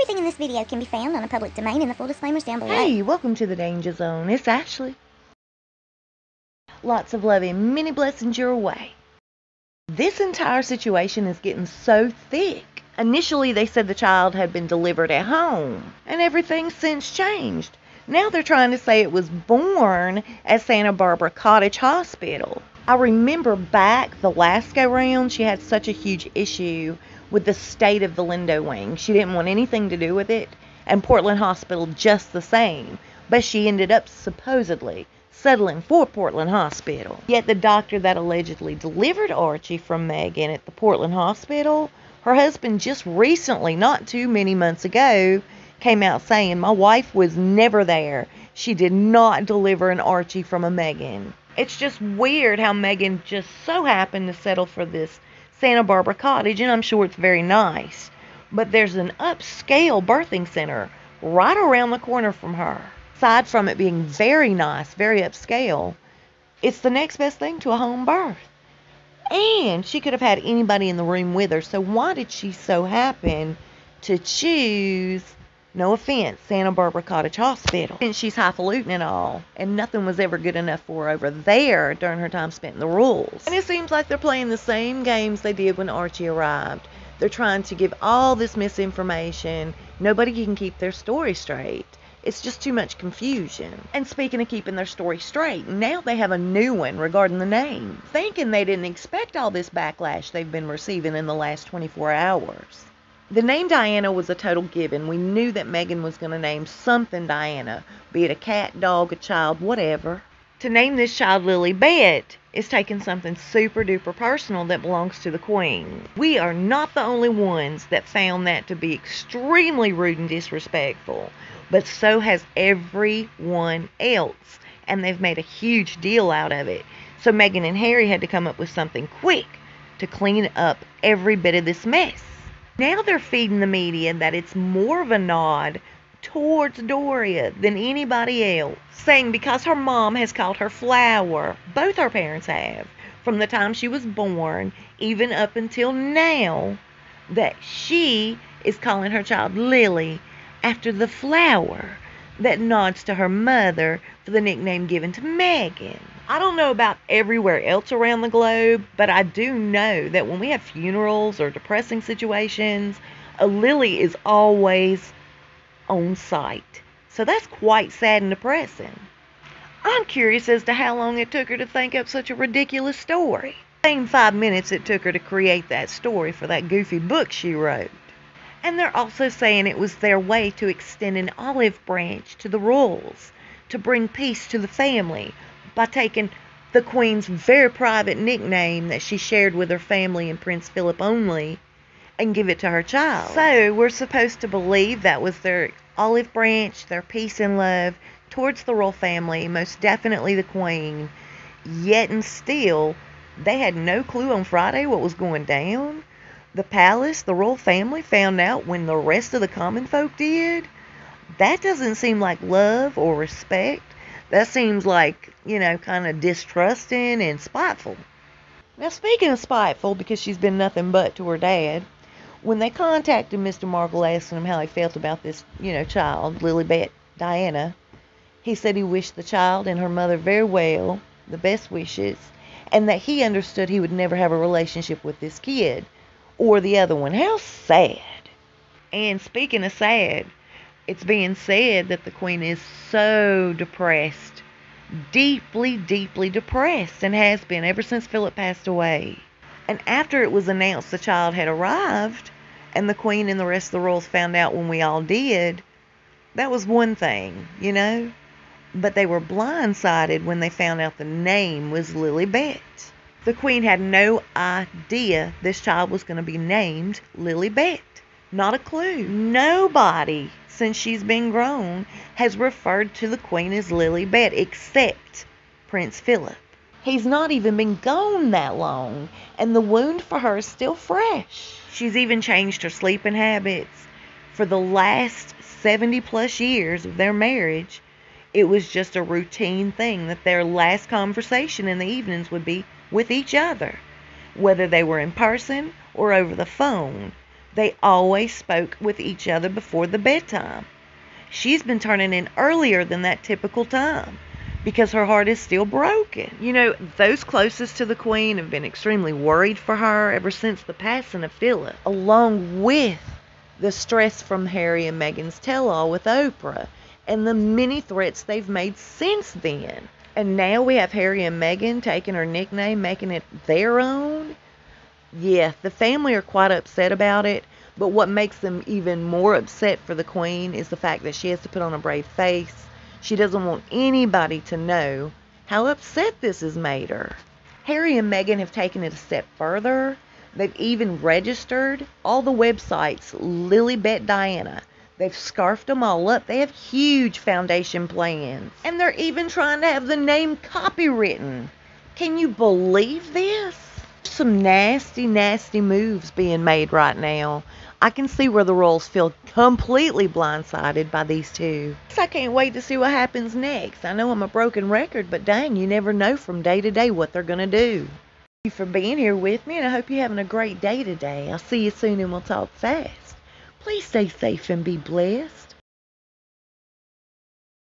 Everything in this video can be found on a public domain, and the full disclaimers down below. Hey, welcome to the Danger Zone. It's Ashley. Lots of love and many blessings your way. This entire situation is getting so thick. Initially, they said the child had been delivered at home, and everything's since changed. Now they're trying to say it was born at Santa Barbara Cottage Hospital. I remember back the last go-round, she had such a huge issue with the state of the Lindo wing. She didn't want anything to do with it, and Portland Hospital just the same. But she ended up supposedly settling for Portland Hospital. Yet the doctor that allegedly delivered Archie from Megan at the Portland Hospital, her husband just recently, not too many months ago, came out saying, "My wife was never there. She did not deliver an Archie from a Megan." It's just weird how Megan just so happened to settle for this Santa Barbara Cottage, and I'm sure it's very nice. But there's an upscale birthing center right around the corner from her. Aside from it being very nice, very upscale, it's the next best thing to a home birth. And she could have had anybody in the room with her, so why did she so happen to choose, no offense, Santa Barbara Cottage Hospital? And she's highfalutin and all, and nothing was ever good enough for her over there during her time spent in the rules. And it seems like they're playing the same games they did when Archie arrived. They're trying to give all this misinformation. Nobody can keep their story straight. It's just too much confusion. And speaking of keeping their story straight, now they have a new one regarding the name, thinking they didn't expect all this backlash they've been receiving in the last 24 hours. The name Diana was a total given. We knew that Megan was going to name something Diana, be it a cat, dog, a child, whatever. To name this child Lilibet is taking something super duper personal that belongs to the Queen. We are not the only ones that found that to be extremely rude and disrespectful, but so has everyone else, and they've made a huge deal out of it. So Meghan and Harry had to come up with something quick to clean up every bit of this mess. Now they're feeding the media that it's more of a nod towards Doria than anybody else, saying because her mom has called her Flower, both her parents have, from the time she was born, even up until now, that she is calling her child Lily after the flower that nods to her mother for the nickname given to Megan. I don't know about everywhere else around the globe, but I do know that when we have funerals or depressing situations, a Lily is always on site. So that's quite sad and depressing. I'm curious as to how long it took her to think up such a ridiculous story. Same 5 minutes it took her to create that story for that goofy book she wrote. And they're also saying it was their way to extend an olive branch to the royals, to bring peace to the family, by taking the Queen's very private nickname that she shared with her family and Prince Philip only, and give it to her child. So we're supposed to believe that was their olive branch, their peace and love towards the royal family, most definitely the Queen. Yet and still, they had no clue on Friday what was going down. The palace, the royal family, found out when the rest of the common folk did. That doesn't seem like love or respect. That seems like, kind of distrusting and spiteful. Now, speaking of spiteful, because she's been nothing but to her dad, when they contacted Mr. Markle asking him how he felt about this, child, Lilibet Diana, he said he wished the child and her mother very well, the best wishes, and that he understood he would never have a relationship with this kid or the other one. How sad. And speaking of sad, it's being said that the Queen is so depressed, deeply, deeply depressed, and has been ever since Philip passed away. And after it was announced the child had arrived, and the Queen and the rest of the royals found out when we all did, that was one thing, But they were blindsided when they found out the name was Lilibet. The Queen had no idea this child was going to be named Lilibet. Not a clue. Nobody, since she's been grown, has referred to the Queen as Lilibet except Prince Philip. He's not even been gone that long, and the wound for her is still fresh. She's even changed her sleeping habits. For the last 70 plus years of their marriage, it was just a routine thing that their last conversation in the evenings would be with each other, whether they were in person or over the phone. They always spoke with each other before the bedtime. She's been turning in earlier than that typical time because her heart is still broken. Those closest to the Queen have been extremely worried for her ever since the passing of Philip, along with the stress from Harry and Meghan's tell-all with Oprah and the many threats they've made since then. And now we have Harry and Meghan taking her nickname, making it their own. Yeah, the family are quite upset about it, but what makes them even more upset for the Queen is the fact that she has to put on a brave face. She doesn't want anybody to know how upset this has made her. Harry and Meghan have taken it a step further. They've even registered all the websites Lilibet Diana. They've scarfed them all up. They have huge foundation plans. And they're even trying to have the name copywritten. Can you believe this? Some nasty, nasty moves being made right now. I can see where the royals feel completely blindsided by these two. I can't wait to see what happens next. I know I'm a broken record, but dang, you never know from day to day what they're going to do. Thank you for being here with me, and I hope you're having a great day today. I'll see you soon, and we'll talk fast. Please stay safe and be blessed.